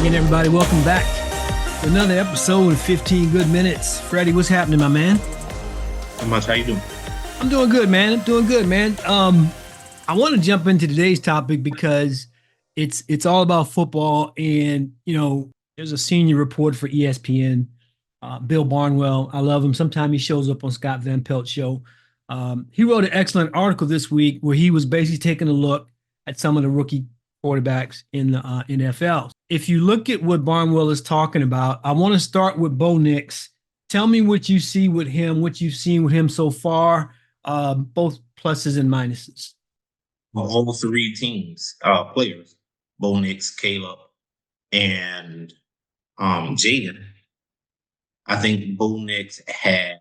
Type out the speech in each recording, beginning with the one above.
again, everybody. Welcome back to another episode of 15 Good Minutes. Freddie, what's happening, my man? Not much. How you doing? I'm doing good, man. I want to jump into today's topic because it's all about football, and there's a senior report for ESPN, Bill Barnwell. I love him. Sometimes he shows up on Scott Van Pelt's show. He wrote an excellent article this week where he was basically taking a look at some of the rookie quarterbacks in the NFL. If you look at what Barnwell is talking about, I want to start with Bo Nix. Tell me what you see with him, what you've seen with him so far, both pluses and minuses. Well, all three teams, players, Bo Nix, Caleb, and Jayden. I think Bo Nix has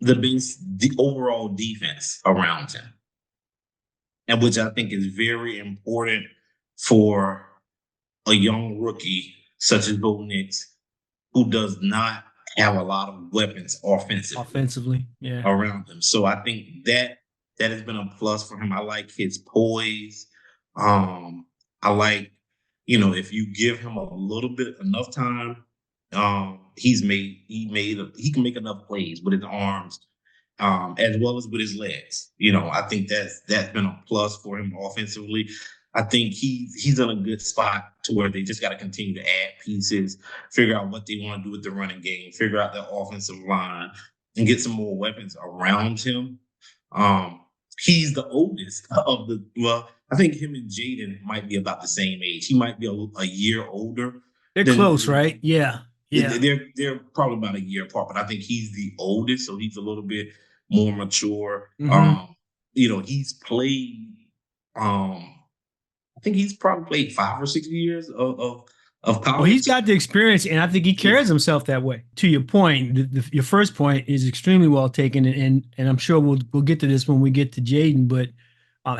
the overall defense around him, and which I think is very important for a young rookie such as Bo Nix, who does not have a lot of weapons offensively around him. So I think that has been a plus for him. I like his poise. I like, if you give him a little bit enough time, he can make enough plays with his arms, as well as with his legs. I think that's been a plus for him offensively. I think he's in a good spot to where they just got to continue to add pieces, figure out what they want to do with the running game, figure out their offensive line, and get some more weapons around him. He's the oldest of I think him and Jayden might be about the same age. He might be a year older. They're close, right? Yeah. They're probably about a year apart, but I think he's the oldest, so he's a little bit more mature. Mm-hmm. He's played. I think he's probably played 5 or 6 years of college. Well, he's got the experience, and I think he carries himself that way. To your point, your first point is extremely well taken, and I'm sure we'll get to this when we get to Jayden. But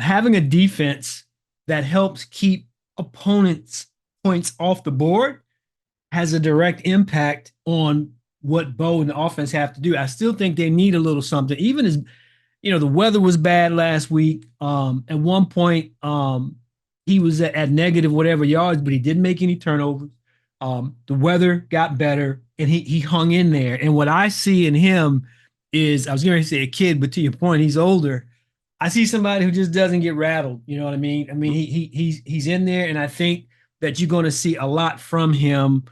having a defense that helps keep opponents' points off the board has a direct impact on what Bo and the offense have to do. I still think they need a little something, even as the weather was bad last week. At one point, he was at negative whatever yards, but he didn't make any turnovers. The weather got better, and he hung in there. And what I see in him is, I was going to say a kid, but to your point, he's older. I see somebody who just doesn't get rattled. You know what I mean? I mean, he's in there, and I think that you're going to see a lot from him.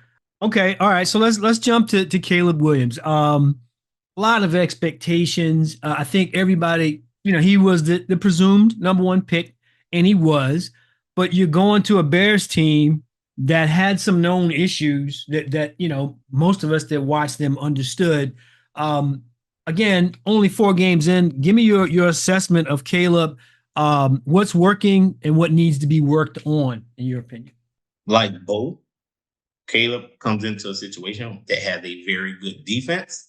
Okay, all right. So let's jump to Caleb Williams. A lot of expectations. I think everybody, he was the presumed number one pick, and he was. But you're going to a Bears team that had some known issues that most of us that watched them understood. Again, only 4 games in. Give me your assessment of Caleb. What's working and what needs to be worked on, in your opinion? Like Bo, Caleb comes into a situation that has a very good defense,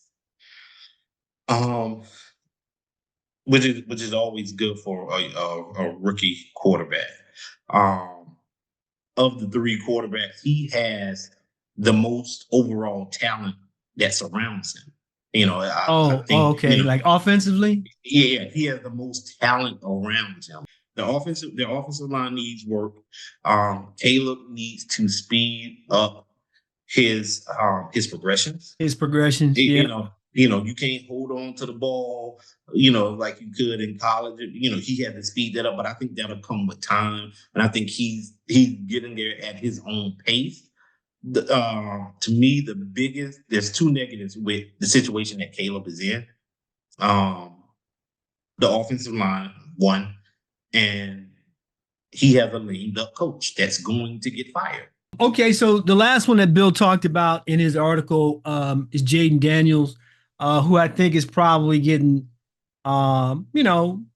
which is always good for a rookie quarterback. Of the 3 quarterbacks, he has the most overall talent that surrounds him. I think, okay. Like offensively? Yeah, he has the most talent around him. The offensive line needs work. Caleb needs to speed up his progressions. You can't hold on to the ball, like you could in college. He had to speed that up, but I think that'll come with time. And I think he's getting there at his own pace. To me, there's 2 negatives with the situation that Caleb is in. The offensive line, 1, and he has a lame duck coach that's going to get fired. Okay, so the last one that Bill talked about in his article is Jayden Daniels, who I think is probably getting, a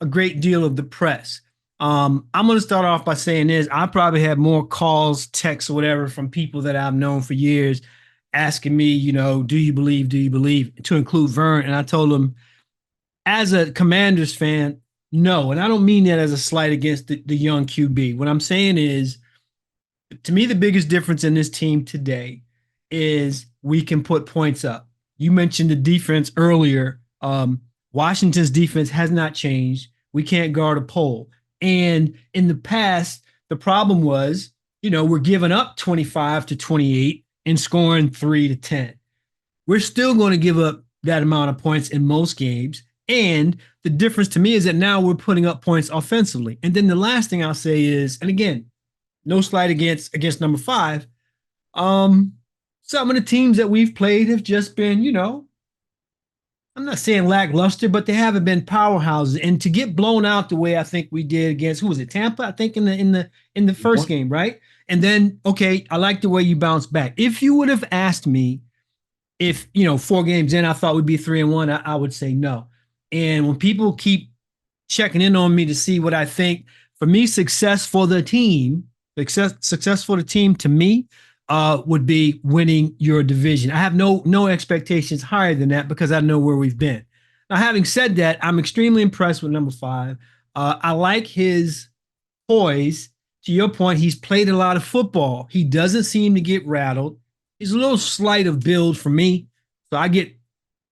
great deal of the press. I'm going to start off by saying this. I probably had more calls, texts, or whatever from people that I've known for years asking me, do you believe, to include Vern. And I told them, as a Commanders fan, no. And I don't mean that as a slight against the young QB. What I'm saying is, to me, the biggest difference in this team today is we can put points up. You mentioned the defense earlier. Washington's defense has not changed. We can't guard a pole. And in the past, the problem was, we're giving up 25 to 28 and scoring 3 to 10. We're still going to give up that amount of points in most games. And the difference to me is that now we're putting up points offensively. And then the last thing I'll say is, and again, no slight against number 5. Some of the teams that we've played have just been, I'm not saying lackluster, but they haven't been powerhouses. And to get blown out the way I think we did against, who was it, Tampa? I think in the first game, right? And then, okay, I like the way you bounced back. If you would have asked me if 4 games in, I thought we'd be 3-1, I would say no. And when people keep checking in on me to see what I think, for me, success for the team to me would be winning your division. I have no expectations higher than that because I know where we've been. Now, having said that, I'm extremely impressed with number 5. I like his poise. To your point, he's played a lot of football. He doesn't seem to get rattled. He's a little slight of build for me, so I get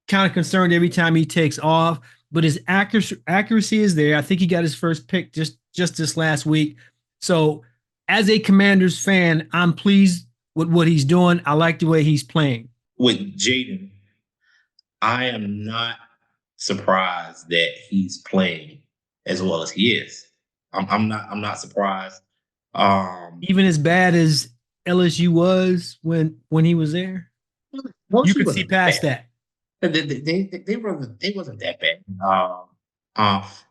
kind of concerned every time he takes off. But his accuracy is there. I think he got his first pick just this last week. So, as a Commanders fan, I'm pleased with what he's doing. I like the way he's playing. With Jayden, I am not surprised that he's playing as well as he is. I'm not surprised. Even as bad as LSU was when he was there, you could see past that. They wasn't that bad.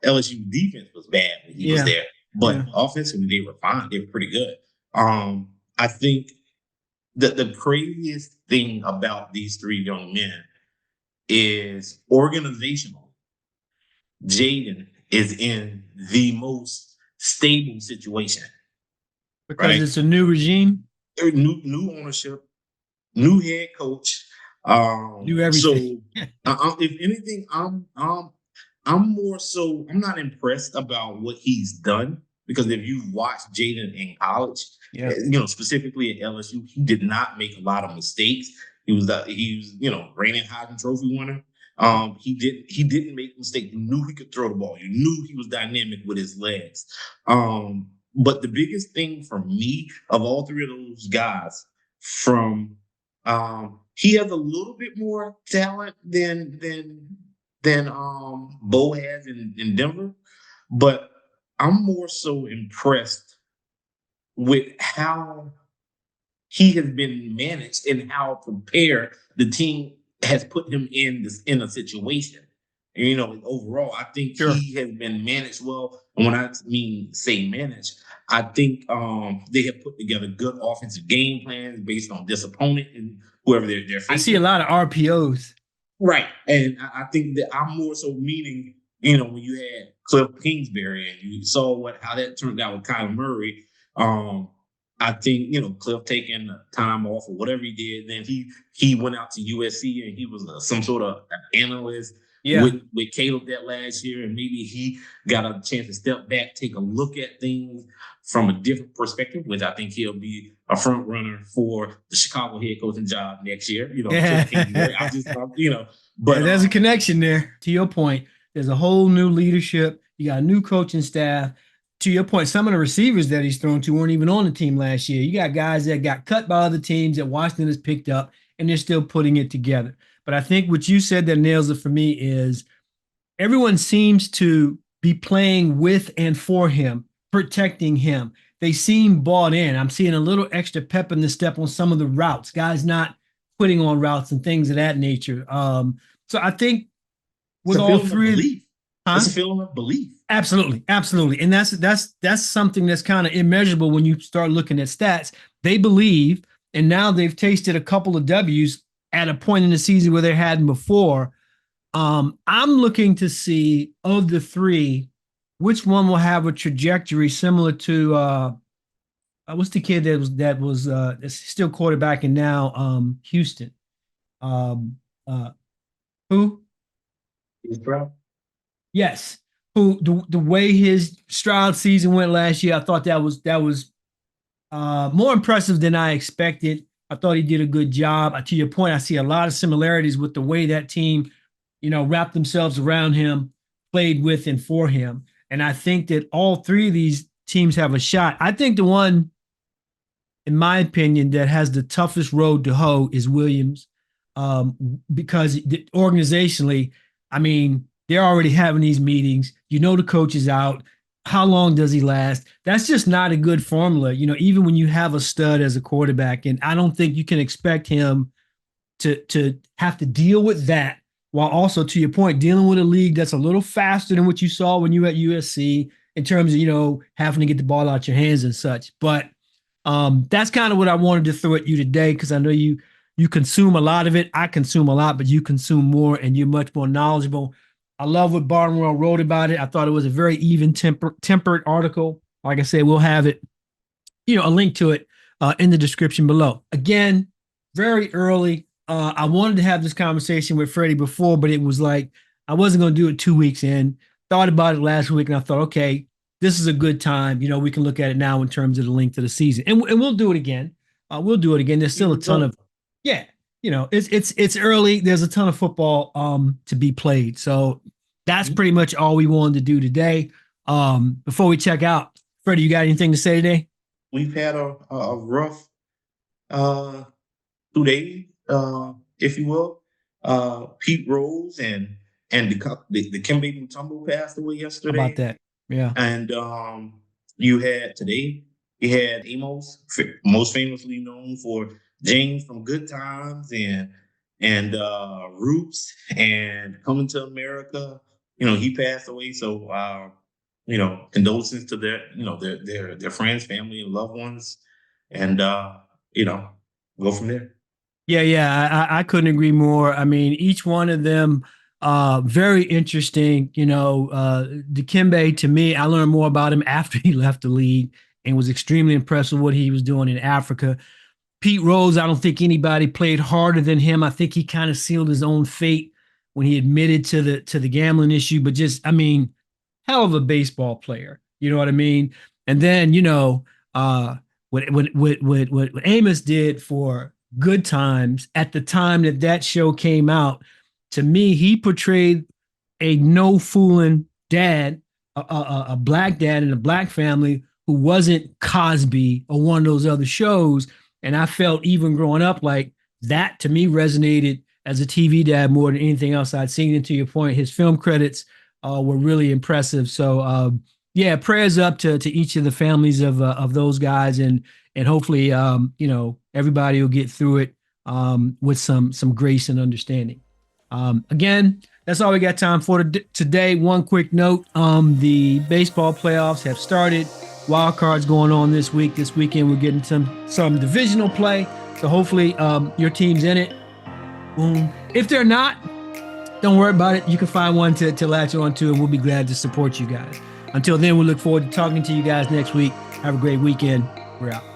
LSU defense was bad when he was there, but offensively they were fine. They were pretty good. I think the craziest thing about these 3 young men is organizational. Jayden is in the most stable situation because it's a new regime, new ownership, new head coach. New everything. So, if anything, I'm more so. I'm not impressed about what he's done because if you watched Jayden in college, specifically at LSU, he did not make a lot of mistakes. He was reigning Heisman Trophy winner. He didn't make mistakes. You knew he could throw the ball. You knew he was dynamic with his legs. But the biggest thing for me of all 3 of those guys, he has a little bit more talent than Bo has in Denver, but I'm more so impressed with how he has been managed and how prepared the team has put him in a situation. And, overall, I think he has been managed well. And when I say managed, I think they have put together good offensive game plans based on this opponent and whoever they're facing. I see a lot of RPOs. Right. And I think that I'm more so meaning, when you had Cliff Kingsbury and you saw how that turned out with Kyler Murray, I think, Cliff taking time off or whatever he did, then he went out to USC and he was some sort of analyst with Caleb that last year, and maybe he got a chance to step back, take a look at things from a different perspective, which I think he'll be a front runner for the Chicago head coaching job next year. I just but there's a connection there. To your point, there's a whole new leadership. You got a new coaching staff. To your point, some of the receivers that he's thrown to weren't even on the team last year. You got guys that got cut by other teams that Washington has picked up, and they're still putting it together. But I think what you said that nails it for me is everyone seems to be playing with and for him, protecting him. They seem bought in. I'm seeing a little extra pep in the step on some of the routes, guys not quitting on routes and things of that nature. So I think with all 3, it's a feeling of belief. Absolutely. And that's something that's kind of immeasurable when you start looking at stats. They believe, and now they've tasted a couple of W's at a point in the season where they hadn't before. I'm looking to see, of the 3, which one will have a trajectory similar to what's the kid that was still quarterbacking now, Houston. Who? Yes. Who the way his Stroud season went last year, I thought that was more impressive than I expected. I thought he did a good job. To your point, I see a lot of similarities with the way that team, wrapped themselves around him, played with and for him. And I think that all 3 of these teams have a shot. I think the one in my opinion, that has the toughest road to hoe is Williams, because organizationally, I mean, they're already having these meetings. You know, the coach is out. How long does he last? That's just not a good formula. You know, even when you have a stud as a quarterback, and I don't think you can expect him to have to deal with that while also, to your point, dealing with a league that's a little faster than what you saw when you were at USC in terms of, you know, having to get the ball out your hands and such. But that's kind of what I wanted to throw at you today, because I know you consume a lot of it. I consume a lot, but you consume more and you're much more knowledgeable. I love what Barnwell wrote about it. I thought it was a very even tempered article. Like I said, we'll have it, you know, a link to it in the description below. Again, very early. I wanted to have this conversation with Freddie before, but it was like I wasn't going to do it 2 weeks in. Thought about it last week, and I thought, okay, this is a good time. You know, we can look at it now in terms of the length of the season, and we'll do it again. We'll do it again. There's still a ton of, yeah, you know, it's early. There's a ton of football to be played. So that's pretty much all we wanted to do today. Before we check out, Freddie, you got anything to say today? We've had a rough 2 days, if you will. Pete Rose and the Kimbe Mutombo passed away yesterday. How about that? Yeah. And you had today, you had Amos, most famously known for James from Good Times and Roots and Coming to America. You know, he passed away. So you know, condolences to their, you know, their friends, family, and loved ones. And you know, go from there. Yeah, I couldn't agree more. I mean, each one of them, very interesting. You know, Dikembe, to me, I learned more about him after he left the league and was extremely impressed with what he was doing in Africa. Pete Rose, I don't think anybody played harder than him. I think he kind of sealed his own fate when he admitted to the gambling issue. But just, I mean, hell of a baseball player. You know what I mean? And then, you know, what Amos did for Good Times at the time that that show came out, to me, he portrayed a no fooling dad, a black dad in a black family who wasn't Cosby or one of those other shows. And I felt even growing up like that to me resonated as a TV dad more than anything else I'd seen. And to your point, his film credits were really impressive. So yeah, prayers up to each of the families of those guys, and hopefully you know, everybody will get through it with some grace and understanding. Again, that's all we got time for today. One quick note: the baseball playoffs have started. Wild cards going on this week. This weekend we're getting some divisional play. So hopefully your team's in it. Boom. If they're not, don't worry about it. You can find one to latch on to, and we'll be glad to support you guys. Until then, we look forward to talking to you guys next week. Have a great weekend. We're out.